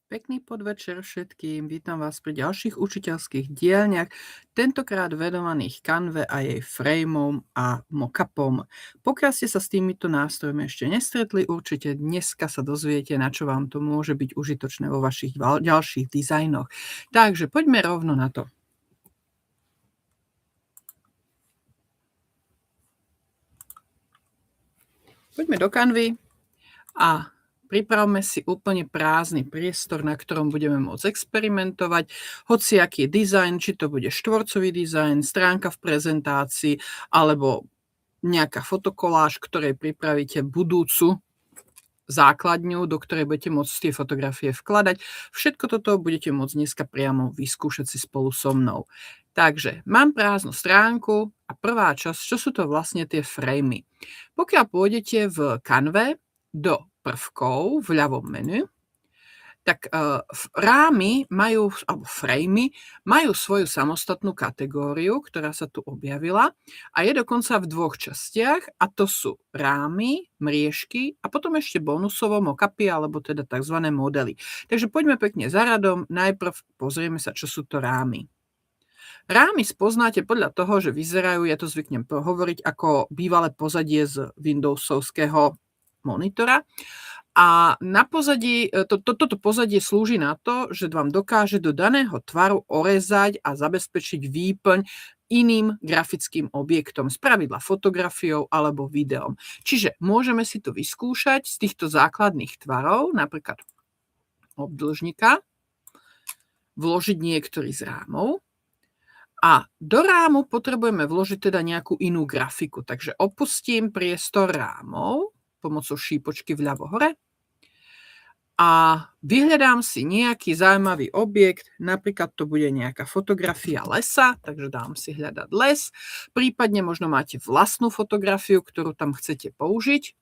Pekný podvečer všetkým, vítam vás pri ďalších učiteľských dielňach, tentokrát venovaných Canve a jej frameom a mockupom. Pokiaľ ste sa s týmito nástrojmi ešte nestretli, určite dneska sa dozviete, na čo vám to môže byť užitočné vo vašich ďalších dizajnoch. Takže poďme rovno na to. Poďme do Canvy a pripravme si úplne prázdny priestor, na ktorom budeme môcť experimentovať. Hociaký dizajn, či to bude štvorcový dizajn, stránka v prezentácii, alebo nejaká fotokoláž, ktorej pripravíte budúcu základňu, do ktorej budete môcť tie fotografie vkladať. Všetko toto budete môcť dneska priamo vyskúšať si spolu so mnou. Takže mám prázdnu stránku a prvá časť, čo sú to vlastne tie framey. Pokiaľ pôjdete v Canve do prvkov v ľavom menu, tak rámy majú, alebo framey majú svoju samostatnú kategóriu, ktorá sa tu objavila a je dokonca v dvoch častiach, a to sú rámy, mriežky a potom ešte bonusovo mockupy, alebo teda tzv. Modely. Takže poďme pekne za radom. Najprv pozrieme sa, čo sú to rámy. Rámy spoznáte podľa toho, že vyzerajú, ja to zvyknem hovoriť, ako bývalé pozadie z Windowsovského monitora. A na pozadí, toto pozadie slúži na to, že vám dokáže do daného tvaru orezať a zabezpečiť výplň iným grafickým objektom, spravidla fotografiou alebo videom. Čiže môžeme si to vyskúšať z týchto základných tvarov, napríklad obdĺžnika, vložiť niektorý z rámov. A do rámu potrebujeme vložiť teda nejakú inú grafiku. Takže opustím priestor rámov pomocou šípočky vľavo hore a vyhľadám si nejaký zaujímavý objekt, napríklad to bude nejaká fotografia lesa, takže dám si hľadať les, prípadne možno máte vlastnú fotografiu, ktorú tam chcete použiť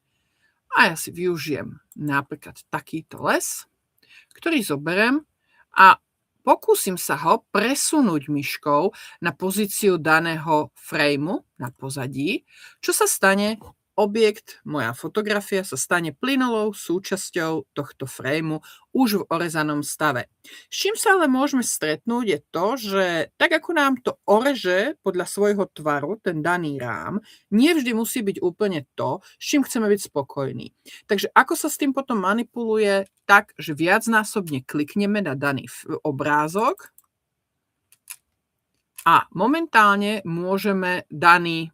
a ja si využijem napríklad takýto les, ktorý zoberiem a pokúsim sa ho presunúť myškou na pozíciu daného frameu na pozadí. Čo sa stane? Objekt, moja fotografia, sa stane plynulou súčasťou tohto frameu už v orezanom stave. S čím sa ale môžeme stretnúť je to, že tak ako nám to oreže podľa svojho tvaru, ten daný rám, nie vždy musí byť úplne to, s čím chceme byť spokojní. Takže ako sa s tým potom manipuluje? Tak, že viacnásobne klikneme na daný obrázok a momentálne môžeme daný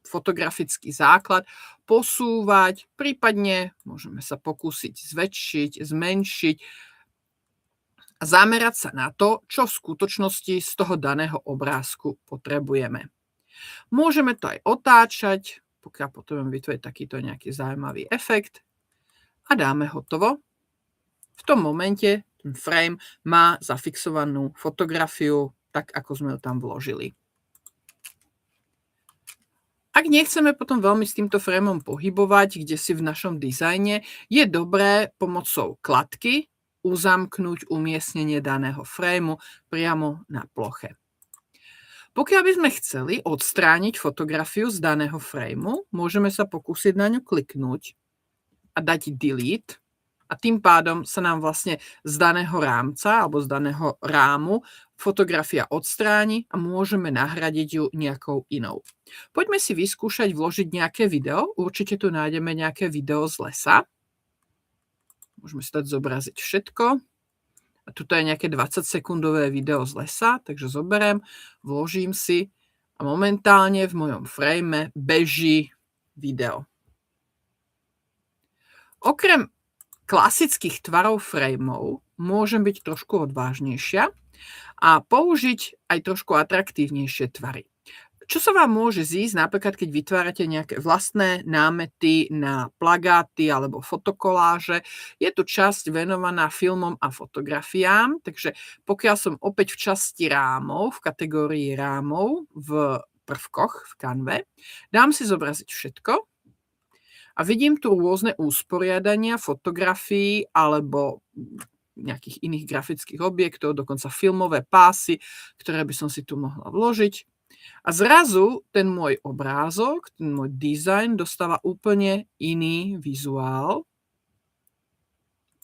fotografický základ posúvať, prípadne môžeme sa pokúsiť zväčšiť, zmenšiť a zamerať sa na to, čo v skutočnosti z toho daného obrázku potrebujeme. Môžeme to aj otáčať, pokiaľ potrebujeme vytvoriť takýto nejaký zaujímavý efekt a dáme hotovo. V tom momente ten frame má zafixovanú fotografiu tak, ako sme ju tam vložili. Ak nechceme potom veľmi s týmto frameom pohybovať, kde si v našom dizajne, je dobré pomocou kladky uzamknúť umiestnenie daného frameu priamo na ploche. Pokiaľ by sme chceli odstrániť fotografiu z daného frameu, môžeme sa pokúsiť na ňu kliknúť a dať delete. A tým pádom sa nám vlastne z daného rámca alebo z daného rámu fotografia odstráni a môžeme nahradiť ju nejakou inou. Poďme si vyskúšať vložiť nejaké video. Určite tu nájdeme nejaké video z lesa. Môžeme si dať zobraziť všetko. A tuto je nejaké 20-sekundové video z lesa, takže zoberiem, vložím si a momentálne v mojom frame beží video. Okrem klasických tvarov frameov môžem byť trošku odvážnejšia a použiť aj trošku atraktívnejšie tvary. Čo sa vám môže zísť, napríklad keď vytvárate nejaké vlastné námety na plagáty alebo fotokoláže, je tu časť venovaná filmom a fotografiám, takže pokiaľ som opäť v časti rámov, v kategórii rámov v prvkoch v Canve, dám si zobraziť všetko. A vidím tu rôzne usporiadania fotografií alebo nejakých iných grafických objektov, dokonca filmové pásy, ktoré by som si tu mohla vložiť. A zrazu ten môj obrázok, ten môj dizajn dostáva úplne iný vizuál.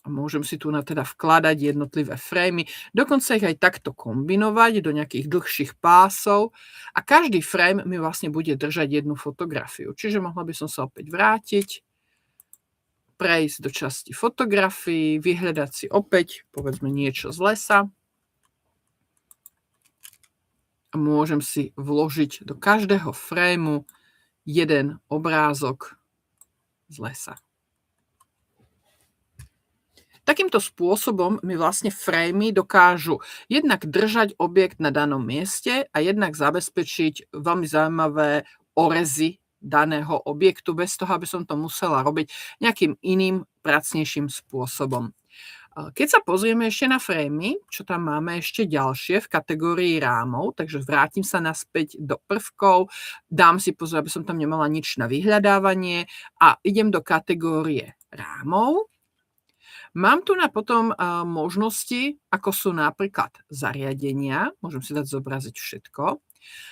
A Môžem si tu teda vkladať jednotlivé frémy, dokonca ich aj takto kombinovať do nejakých dlhších pásov a každý frame mi vlastne bude držať jednu fotografiu. Čiže mohla by som sa opäť vrátiť, prejsť do časti fotografií, vyhľadať si opäť, povedzme, niečo z lesa a môžem si vložiť do každého frému jeden obrázok z lesa. Takýmto spôsobom mi vlastne frémy dokážu jednak držať objekt na danom mieste a jednak zabezpečiť veľmi zaujímavé orezy daného objektu bez toho, aby som to musela robiť nejakým iným, pracnejším spôsobom. Keď sa pozrieme ešte na frémy, čo tam máme ešte ďalšie v kategórii rámov, takže vrátim sa naspäť do prvkov, dám si pozor, aby som tam nemala nič na vyhľadávanie a idem do kategórie rámov. Mám tu na potom možnosti, ako sú napríklad zariadenia, môžem si dať zobraziť všetko.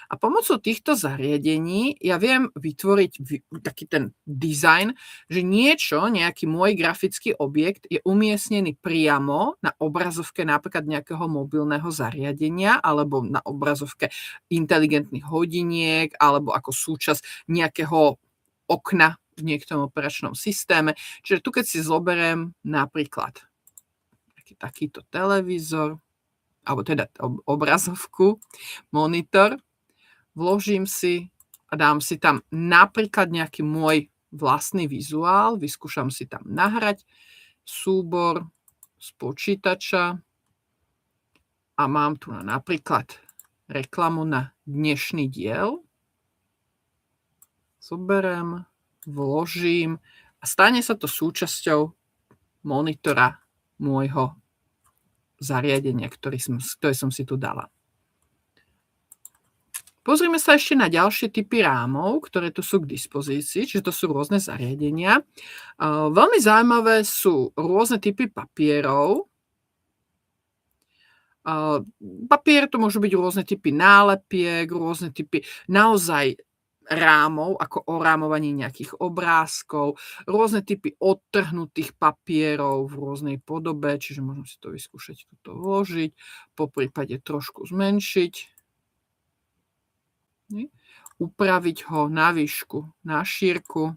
A pomocou týchto zariadení ja viem vytvoriť taký ten dizajn, že nejaký môj grafický objekt je umiestnený priamo na obrazovke napríklad nejakého mobilného zariadenia alebo na obrazovke inteligentných hodiniek alebo ako súčasť nejakého okna v niektorom operačnom systéme. Čiže tu keď si zoberiem napríklad takýto televízor, alebo teda obrazovku, monitor, vložím si a dám si tam napríklad nejaký môj vlastný vizuál, vyskúšam si tam nahrať súbor z počítača a mám tu napríklad reklamu na dnešný diel. Zoberiem, vložím a stane sa to súčasťou monitora môjho zariadenia, ktoré som si tu dala. Pozrime sa ešte na ďalšie typy rámov, ktoré tu sú k dispozícii, čiže to sú rôzne zariadenia. Veľmi zaujímavé sú rôzne typy papierov. Papier to môžu byť rôzne typy nálepiek, rôzne typy naozaj rámov, ako orámovanie nejakých obrázkov, rôzne typy odtrhnutých papierov v rôznej podobe, čiže môžem si to vyskúšať tuto vložiť, poprípade trošku zmenšiť, upraviť ho na výšku, na šírku.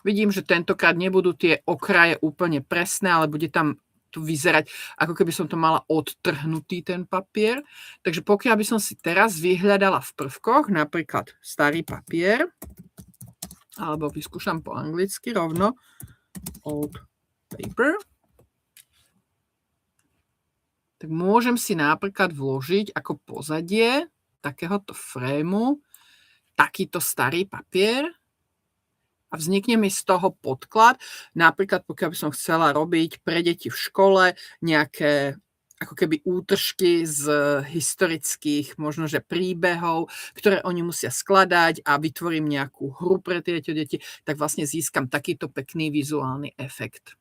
Vidím, že tentokrát nebudú tie okraje úplne presné, ale bude tam tu vyzerať, ako keby som to mala odtrhnutý ten papier. Takže pokiaľ by som si teraz vyhľadala v prvkoch, napríklad starý papier, alebo vyskúšam po anglicky rovno, old paper, tak môžem si napríklad vložiť ako pozadie takéhoto frému takýto starý papier, a vznikne mi z toho podklad. Napríklad, pokiaľ by som chcela robiť pre deti v škole nejaké ako keby útržky z historických možno, že príbehov, ktoré oni musia skladať a vytvorím nejakú hru pre tieto deti, tak vlastne získam takýto pekný vizuálny efekt.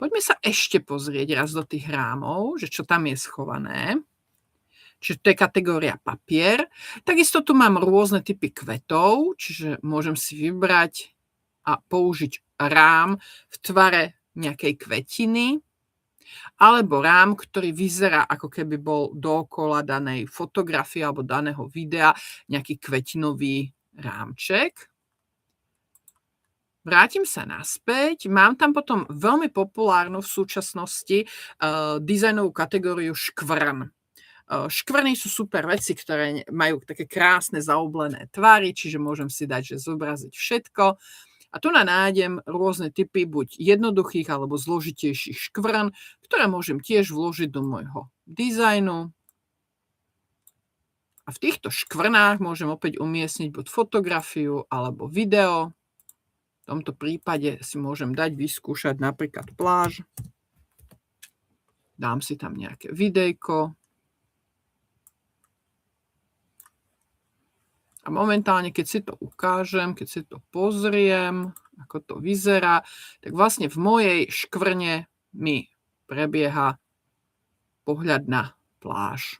Poďme sa ešte pozrieť raz do tých rámov, že čo tam je schované. Čiže to je kategória papier. Takisto tu mám rôzne typy kvetov, čiže môžem si vybrať a použiť rám v tvare nejakej kvetiny, alebo rám, ktorý vyzerá, ako keby bol dookola danej fotografie alebo daného videa nejaký kvetinový rámček. Vrátim sa naspäť. Mám tam potom veľmi populárnu v súčasnosti dizajnovú kategóriu škvrn. Škvrny sú super veci, ktoré majú také krásne zaoblené tvary, čiže môžem si dať, že zobraziť všetko. A tu nájdem rôzne typy buď jednoduchých alebo zložitejších škvrn, ktoré môžem tiež vložiť do môjho dizajnu. A v týchto škvrnách môžem opäť umiestniť buď fotografiu alebo video. V tomto prípade si môžem dať vyskúšať napríklad pláž. Dám si tam nejaké videjko. A momentálne, keď si to ukážem, keď si to pozriem, ako to vyzerá, tak vlastne v mojej škvrne mi prebieha pohľad na pláž.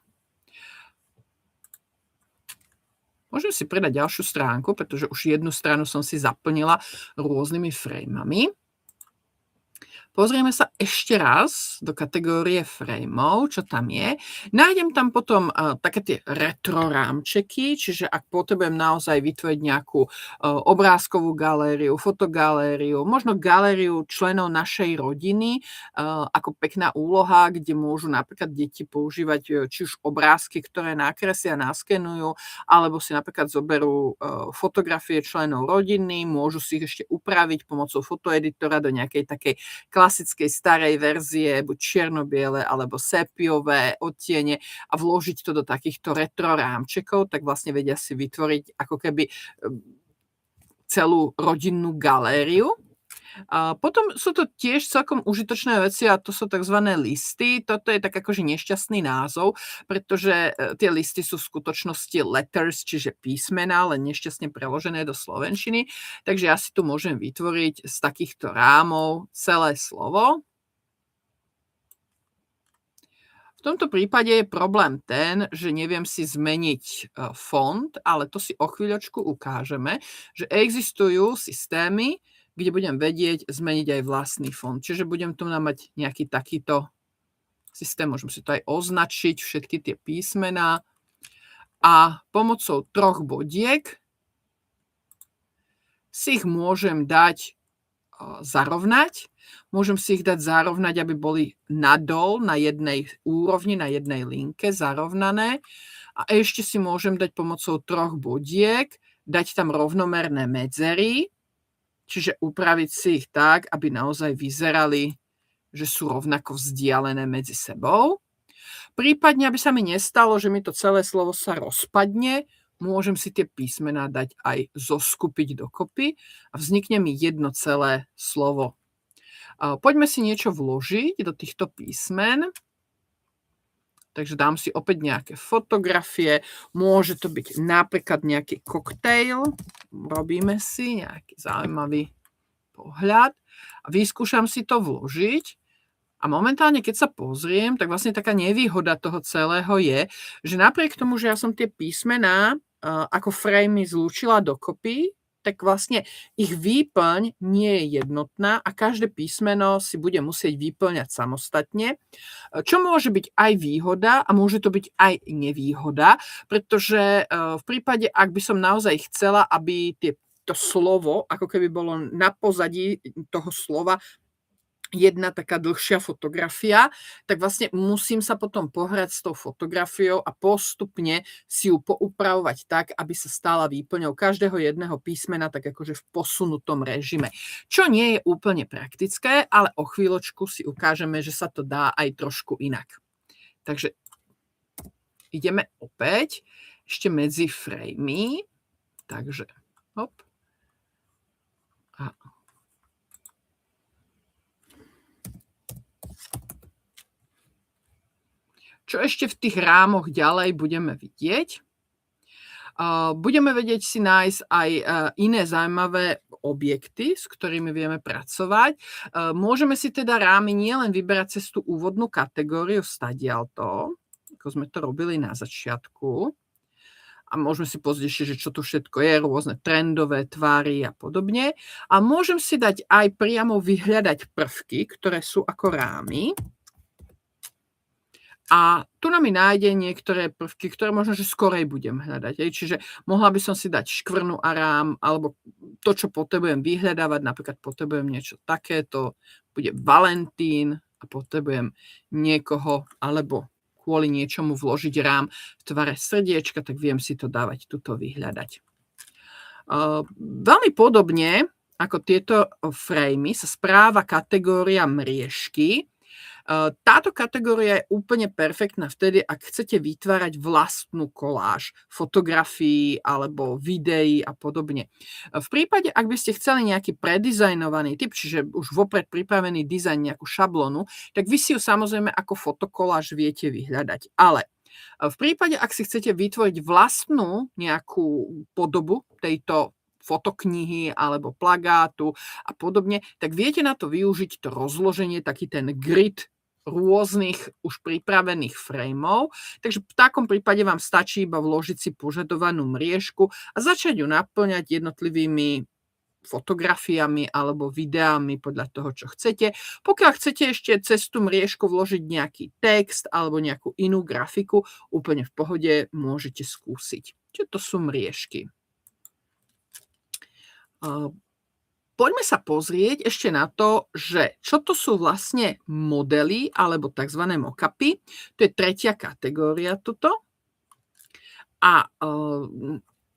Môžem si pridať ďalšiu stránku, pretože už jednu stranu som si zaplnila rôznymi frémami. Pozrieme sa ešte raz do kategórie frameov, čo tam je. Nájdem tam potom také tie retro rámčeky, čiže ak potrebujem naozaj vytvoriť nejakú obrázkovú galériu, fotogalériu, možno galériu členov našej rodiny, ako pekná úloha, kde môžu napríklad deti používať či už obrázky, ktoré nakresia, naskenujú, alebo si napríklad zoberú fotografie členov rodiny, môžu si ich ešte upraviť pomocou fotoeditora do nejakej takej klasickej starej verzie, buď čierno-biele alebo sépiové odtiene a vložiť to do takýchto retro rámčekov, tak vlastne vedia si vytvoriť ako keby celú rodinnú galériu. A potom sú to tiež celkom užitočné veci a to sú tzv. Listy. Toto je tak akože nešťastný názov, pretože tie listy sú v skutočnosti letters, čiže písmená, len nešťastne preložené do slovenčiny. Takže ja si tu môžem vytvoriť z takýchto rámov celé slovo. V tomto prípade je problém ten, že neviem si zmeniť font, ale to si o chvíľočku ukážeme, že existujú systémy, kde budem vedieť zmeniť aj vlastný font. Čiže budem tu mať nejaký takýto systém, môžem si to aj označiť, všetky tie písmená a pomocou 3 bodiek si ich môžem dať zarovnať. Môžem si ich dať zarovnať, aby boli nadol na jednej úrovni, na jednej linke zarovnané. A ešte si môžem dať pomocou 3 bodiek, dať tam rovnomerné medzery, čiže upraviť si ich tak, aby naozaj vyzerali, že sú rovnako vzdialené medzi sebou. Prípadne, aby sa mi nestalo, že mi to celé slovo sa rozpadne, môžem si tie písmená dať aj zoskupiť dokopy a vznikne mi jedno celé slovo. Poďme si niečo vložiť do týchto písmen. Takže dám si opäť nejaké fotografie. Môže to byť napríklad nejaký koktejl. Robíme si nejaký zaujímavý pohľad a vyskúšam si to vložiť. A momentálne, keď sa pozriem, tak vlastne taká nevýhoda toho celého je, že napriek tomu, že ja som tie písmená ako framey zlúčila dokopy, tak vlastne ich výplň nie je jednotná a každé písmeno si bude musieť vyplňať samostatne, čo môže byť aj výhoda a môže to byť aj nevýhoda, pretože v prípade, ak by som naozaj chcela, aby to slovo, ako keby bolo na pozadí toho slova, jedna taká dlhšia fotografia, tak vlastne musím sa potom pohrať s tou fotografiou a postupne si ju poupravovať tak, aby sa stala výplňou každého jedného písmena, tak akože v posunutom režime. Čo nie je úplne praktické, ale o chvíľočku si ukážeme, že sa to dá aj trošku inak. Takže ideme opäť ešte medzi framey. Takže hop. A čo ešte v tých rámoch ďalej budeme vidieť? Budeme vedieť si nájsť aj iné zaujímavé objekty, s ktorými vieme pracovať. Môžeme si teda rámy nielen vyberať cez tú úvodnú kategóriu stadialto, ako sme to robili na začiatku. A môžeme si pozrieť ešte, že čo tu všetko je, rôzne trendové tvary a podobne. A môžem si dať aj priamo vyhľadať prvky, ktoré sú ako rámy. A tu nám nájde niektoré prvky, ktoré možno, že skorej budem hľadať. Čiže mohla by som si dať škvrnu a rám, alebo to, čo potrebujem vyhľadávať, napríklad potrebujem niečo takéto, bude Valentín a potrebujem niekoho, alebo kvôli niečomu vložiť rám v tvare srdiečka, tak viem si to dávať tuto vyhľadať. Veľmi podobne ako tieto framey sa správa kategória mriežky. Táto kategória je úplne perfektná vtedy, ak chcete vytvárať vlastnú koláž fotografií alebo videí a podobne. V prípade, ak by ste chceli nejaký predizajnovaný typ, čiže už vopred pripravený dizajn, nejakú šablónu, tak vy si ju samozrejme ako fotokoláž viete vyhľadať. Ale v prípade, ak si chcete vytvoriť vlastnú nejakú podobu tejto fotoknihy alebo plagátu a podobne, tak viete na to využiť to rozloženie, taký ten grid rôznych už pripravených frameov. Takže v takom prípade vám stačí iba vložiť si požadovanú mriežku a začať ju naplňať jednotlivými fotografiami alebo videami podľa toho, čo chcete. Pokiaľ chcete ešte cez tú mriežku vložiť nejaký text alebo nejakú inú grafiku, úplne v pohode môžete skúsiť. Čiže to sú mriežky. Poďme sa pozrieť ešte na to, že čo to sú vlastne modely alebo tzv. Mock-upy. To je tretia kategória tuto. A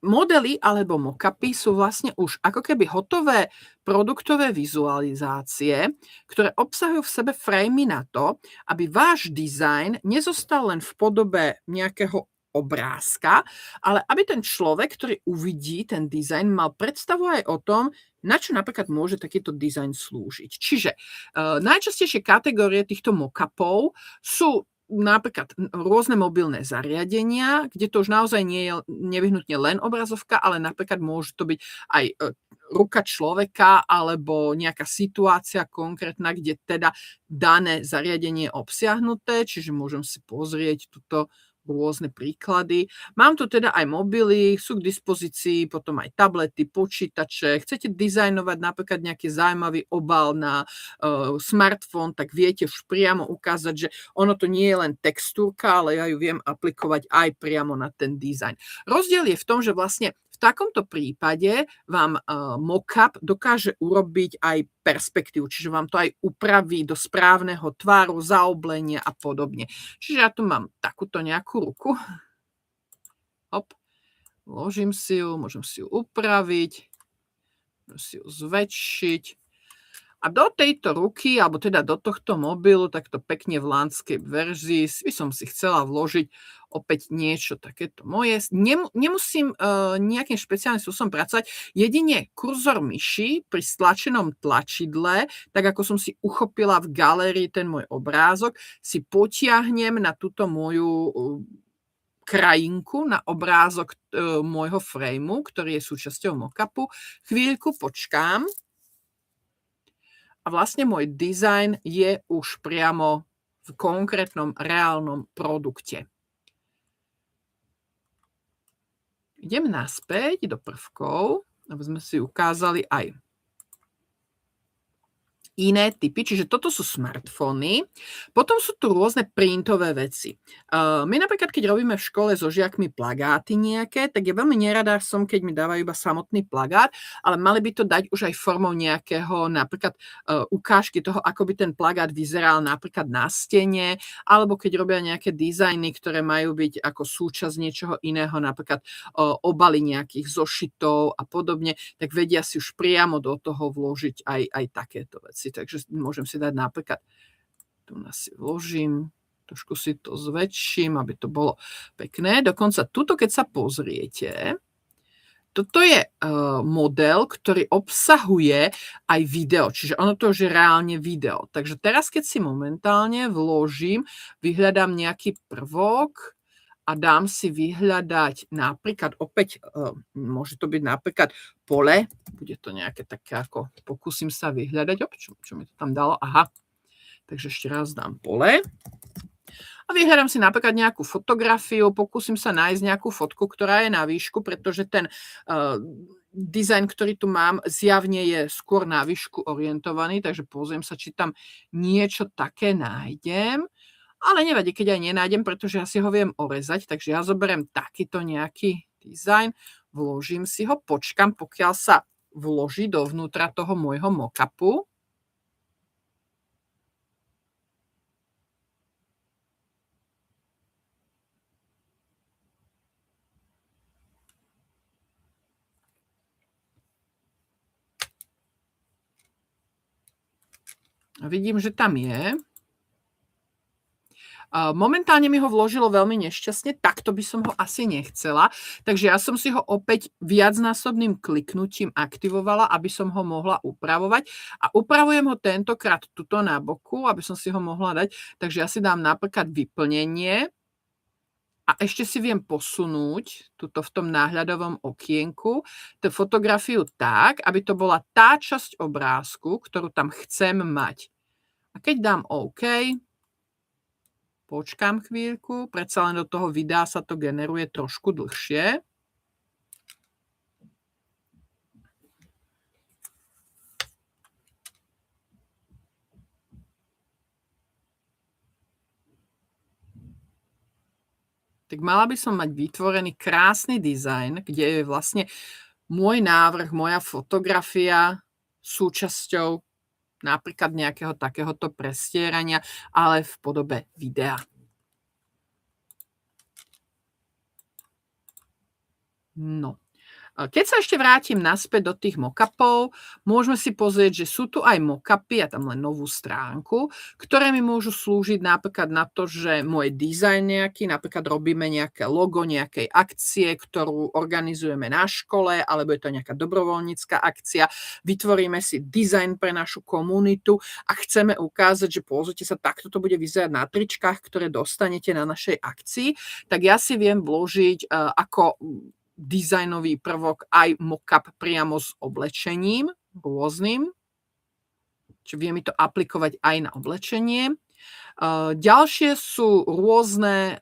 modely alebo mock-upy sú vlastne už ako keby hotové produktové vizualizácie, ktoré obsahujú v sebe framey na to, aby váš dizajn nezostal len v podobe nejakého obrázka, ale aby ten človek, ktorý uvidí ten dizajn, mal predstavu aj o tom, na čo napríklad môže takýto dizajn slúžiť. Čiže najčastejšie kategórie týchto mock-upov sú napríklad rôzne mobilné zariadenia, kde to už naozaj nie je nevyhnutne len obrazovka, ale napríklad môže to byť aj ruka človeka alebo nejaká situácia konkrétna, kde teda dané zariadenie je obsiahnuté, čiže môžem si pozrieť túto rôzne príklady. Mám tu teda aj mobily, sú k dispozícii potom aj tablety, počítače. Chcete dizajnovať napríklad nejaký zaujímavý obal na smartfón, tak viete už priamo ukázať, že ono to nie je len textúrka, ale ja ju viem aplikovať aj priamo na ten dizajn. Rozdiel je v tom, že vlastne v takomto prípade vám mockup dokáže urobiť aj perspektívu, čiže vám to aj upraví do správneho tvaru, zaoblenia a podobne. Čiže ja tu mám takúto nejakú ruku. Hop, vložím si ju, môžem si ju upraviť, môžem si ju zväčšiť. A do tejto ruky, alebo teda do tohto mobilu, takto pekne v landscape verzii, by som si chcela vložiť opäť niečo takéto moje. Nemusím nejakým špeciálnym spôsobom pracovať, jedine kurzor myši pri stlačenom tlačidle, tak ako som si uchopila v galérii ten môj obrázok, si potiahnem na túto moju krajinku, na obrázok môjho frameu, ktorý je súčasťou mockupu. Chvíľku počkám. A vlastne môj dizajn je už priamo v konkrétnom reálnom produkte. Idem naspäť do prvkov, aby sme si ukázali aj iné typy, čiže toto sú smartfóny. Potom sú tu rôzne printové veci. My napríklad, keď robíme v škole so žiakmi plagáty nejaké, tak ja veľmi nerada som, keď mi dávajú iba samotný plagát, ale mali by to dať už aj formou nejakého napríklad ukážky toho, ako by ten plagát vyzeral napríklad na stene, alebo keď robia nejaké dizajny, ktoré majú byť ako súčasť niečoho iného, napríklad obaly nejakých zošitov a podobne, tak vedia si už priamo do toho vložiť aj takéto veci. Takže môžem si dať napríklad, tu si vložím, trošku si to zväčším, aby to bolo pekné. Dokonca tuto, keď sa pozriete, toto je model, ktorý obsahuje aj video, čiže ono to už je reálne video. Takže teraz, keď si momentálne vložím, vyhľadám nejaký prvok a dám si vyhľadať napríklad opäť, môže to byť napríklad pole, bude to nejaké také ako, pokúsim sa vyhľadať, čo mi to tam dalo, aha, takže ešte raz dám pole a vyhľadám si napríklad nejakú fotografiu, pokúsim sa nájsť nejakú fotku, ktorá je na výšku, pretože ten dizajn, ktorý tu mám, zjavne je skôr na výšku orientovaný, takže pozriem sa, či tam niečo také nájdem. Ale nevadí, keď aj nenájdem, pretože ja si ho viem orezať, takže ja zoberiem takýto nejaký dizajn, vložím si ho, počkam, pokiaľ sa vloží dovnútra toho môjho mockupu. A vidím, že tam je. Momentálne mi ho vložilo veľmi nešťastne, takto by som ho asi nechcela, takže ja som si ho opäť viacnásobným kliknutím aktivovala, aby som ho mohla upravovať a upravujem ho tentokrát tuto na boku, aby som si ho mohla dať, takže ja si dám napríklad vyplnenie a ešte si viem posunúť tuto v tom náhľadovom okienku tú fotografiu tak, aby to bola tá časť obrázku, ktorú tam chcem mať. A keď dám OK, počkám chvíľku, predsa len do toho videa sa to generuje trošku dlhšie. tak mala by som mať vytvorený krásny dizajn, kde je vlastne môj návrh, moja fotografia súčasťou napríklad nejakého takéhoto prestierania, ale v podobe videa. No. Keď sa ešte vrátim naspäť do tých mockupov, môžeme si pozrieť, že sú tu aj mockupy, ja tam len novú stránku, ktoré mi môžu slúžiť napríklad na to, že môj dizajn nejaký, napríklad robíme nejaké logo nejakej akcie, ktorú organizujeme na škole, alebo je to nejaká dobrovoľnícka akcia, vytvoríme si dizajn pre našu komunitu a chceme ukázať, že pozrite sa, takto to bude vyzerať na tričkách, ktoré dostanete na našej akcii, tak ja si viem vložiť ako dizajnový prvok aj mockup priamo s oblečením rôznym. Čiže vie mi to aplikovať aj na oblečenie. Ďalšie sú rôzne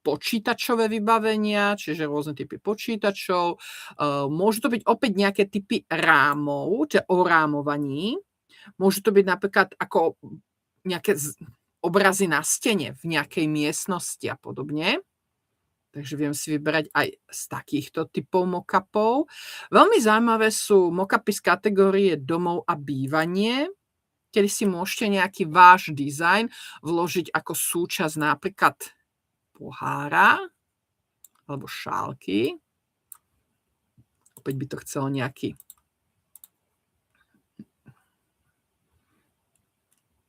počítačové vybavenia, čiže rôzne typy počítačov. Môžu to byť opäť nejaké typy rámov, čiže orámovaní. Môžu to byť napríklad ako nejaké obrazy na stene v nejakej miestnosti a podobne. Takže viem si vyberať aj z takýchto typov mockupov. Veľmi zaujímavé sú mockupy z kategórie domov a bývanie, kedy si môžete nejaký váš dizajn vložiť ako súčasť napríklad pohára alebo šálky. Opäť by to chcelo nejaký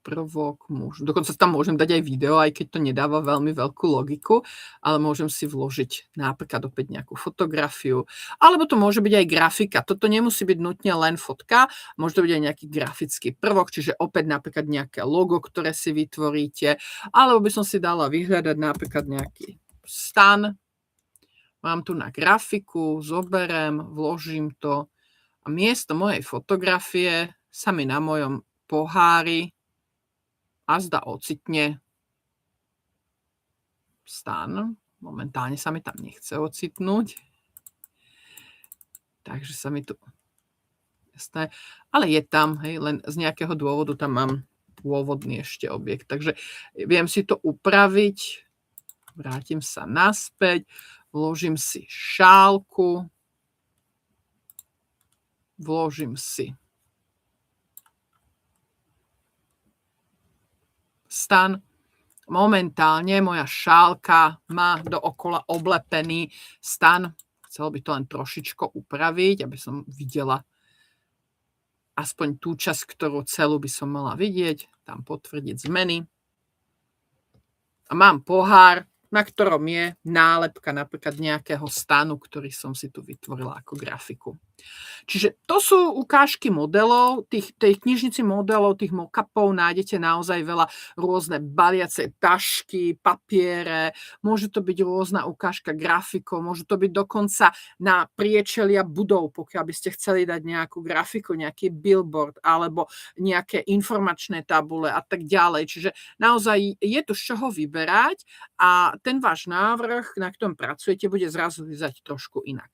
prvok, dokonca tam môžem dať aj video, aj keď to nedáva veľmi veľkú logiku, ale môžem si vložiť napríklad opäť nejakú fotografiu, alebo to môže byť aj grafika. Toto nemusí byť nutne len fotka, môže to byť aj nejaký grafický prvok, čiže opäť napríklad nejaké logo, ktoré si vytvoríte, alebo by som si dala vyhľadať napríklad nejaký stan. Mám tu na grafiku, zoberiem, vložím to a miesto mojej fotografie sa mi na mojom pohári azda ocitne stan. Momentálne sa mi tam nechce ocitnúť. Takže sa mi tu... Jasné. Ale je tam, hej, len z nejakého dôvodu tam mám pôvodný ešte objekt. Takže viem si to upraviť. Vrátim sa naspäť. Vložím si šálku. Vložím si stan. Momentálne moja šálka má dookola oblepený stan. Chcel by to len trošičko upraviť, aby som videla aspoň tú časť, ktorú celú by som mala vidieť. Tam potvrdiť zmeny. A mám pohár, na ktorom je nálepka napríklad nejakého stanu, ktorý som si tu vytvorila ako grafiku. Čiže to sú ukážky modelov, tej knižnici modelov, tých mockupov nájdete naozaj veľa, rôzne baliace tašky, papiere, môže to byť rôzna ukážka grafikov, môže to byť dokonca na priečelia budov, pokiaľ by ste chceli dať nejakú grafiku, nejaký billboard alebo nejaké informačné tabule a tak ďalej. Čiže naozaj je tu z čoho vyberať a ten váš návrh, na ktorom pracujete, bude zrazu vyzerať trošku inak.